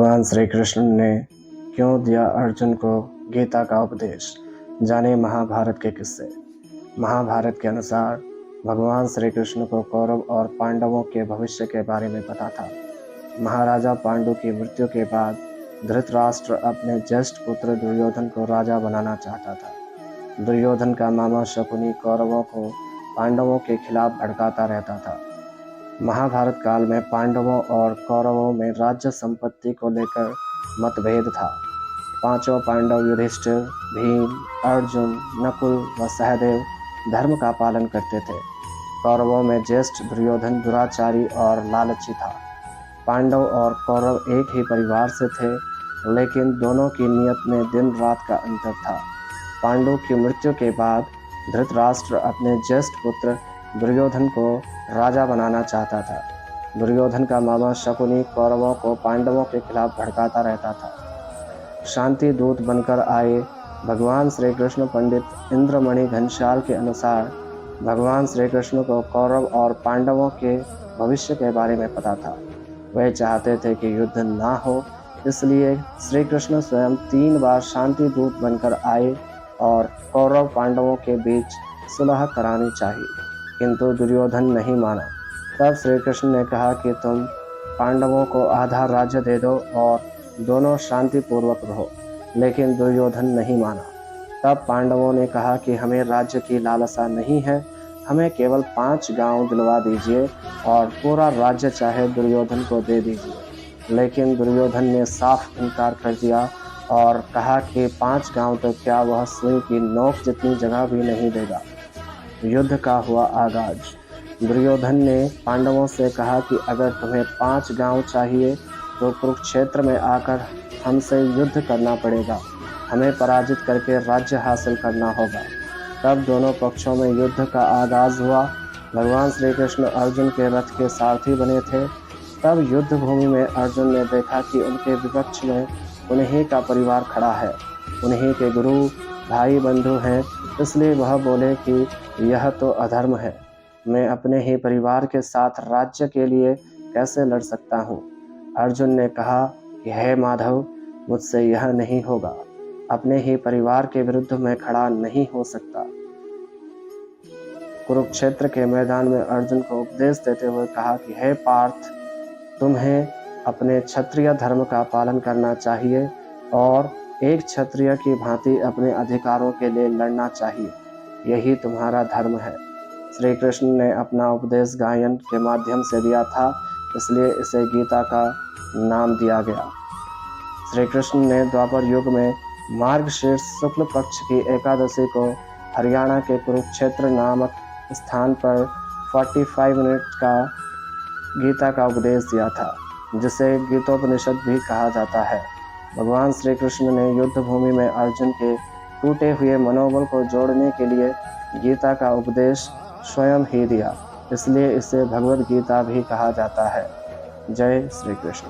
भगवान श्री कृष्ण ने क्यों दिया अर्जुन को गीता का उपदेश। जाने महाभारत के किस्से। महाभारत के अनुसार भगवान श्री कृष्ण को कौरव और पांडवों के भविष्य के बारे में पता था। महाराजा पांडु की मृत्यु के बाद धृतराष्ट्र अपने ज्येष्ठ पुत्र दुर्योधन को राजा बनाना चाहता था। दुर्योधन का मामा शकुनी कौरवों को पांडवों के खिलाफ भड़काता रहता था। महाभारत काल में पांडवों और कौरवों में राज्य संपत्ति को लेकर मतभेद था। पांचों पांडव युधिष्ठिर, भीम, अर्जुन, नकुल व सहदेव धर्म का पालन करते थे। कौरवों में ज्येष्ठ दुर्योधन दुराचारी और लालची था। पांडव और कौरव एक ही परिवार से थे, लेकिन दोनों की नीयत में दिन रात का अंतर था। पांडु की मृत्यु के बाद धृतराष्ट्र अपने ज्येष्ठ पुत्र दुर्योधन को राजा बनाना चाहता था। दुर्योधन का मामा शकुनी कौरवों को पांडवों के खिलाफ भड़काता रहता था। शांति दूत बनकर आए भगवान श्री कृष्ण पंडित इंद्रमणि घनश्याल के अनुसार भगवान श्री कृष्ण को कौरव और पांडवों के भविष्य के बारे में पता था। वे चाहते थे कि युद्ध ना हो, इसलिए श्री कृष्ण स्वयं 3 बार शांति दूत बनकर आए और कौरव पांडवों के बीच सुलह करानी चाहिए, किंतु दुर्योधन नहीं माना। तब श्री कृष्ण ने कहा कि तुम पांडवों को आधा राज्य दे दो और दोनों शांतिपूर्वक रहो, लेकिन दुर्योधन नहीं माना। तब पांडवों ने कहा कि हमें राज्य की लालसा नहीं है, हमें केवल 5 गांव दिलवा दीजिए और पूरा राज्य चाहे दुर्योधन को दे दीजिए। लेकिन दुर्योधन ने साफ इनकार कर दिया और कहा कि 5 गांव तो क्या, वह सुई की नोक जितनी जगह भी नहीं देगा। युद्ध का हुआ आगाज। दुर्योधन ने पांडवों से कहा कि अगर तुम्हें 5 गांव चाहिए तो कुरुक्षेत्र में आकर हमसे युद्ध करना पड़ेगा, हमें पराजित करके राज्य हासिल करना होगा। तब दोनों पक्षों में युद्ध का आगाज हुआ। भगवान श्री कृष्ण अर्जुन के रथ के सारथी बने थे। तब युद्ध भूमि में अर्जुन ने देखा कि उनके विपक्ष में उन्हीं का परिवार खड़ा है, उन्हीं के गुरु भाई बंधु हैं, इसलिए वह बोले कि यह तो अधर्म है, मैं अपने ही परिवार के साथ राज्य के लिए कैसे लड़ सकता हूँ। अर्जुन ने कहा कि हे माधव, मुझसे यह नहीं होगा, अपने ही परिवार के विरुद्ध मैं खड़ा नहीं हो सकता। कुरुक्षेत्र के मैदान में अर्जुन को उपदेश देते हुए कहा कि हे पार्थ, तुम्हें अपने क्षत्रिय धर्म का पालन करना चाहिए और एक क्षत्रिय की भांति अपने अधिकारों के लिए लड़ना चाहिए, यही तुम्हारा धर्म है। श्री कृष्ण ने अपना उपदेश गायन के माध्यम से दिया था, इसलिए इसे गीता का नाम दिया गया। श्री कृष्ण ने द्वापर युग में मार्गशीर्ष शुक्ल पक्ष की एकादशी को हरियाणा के कुरुक्षेत्र नामक स्थान पर 45 मिनट का गीता का उपदेश दिया था, जिसे गीतोपनिषद भी कहा जाता है। भगवान श्री कृष्ण ने युद्ध भूमि में अर्जुन के टूटे हुए मनोबल को जोड़ने के लिए गीता का उपदेश स्वयं ही दिया, इसलिए इसे भगवद गीता भी कहा जाता है। जय श्री कृष्ण।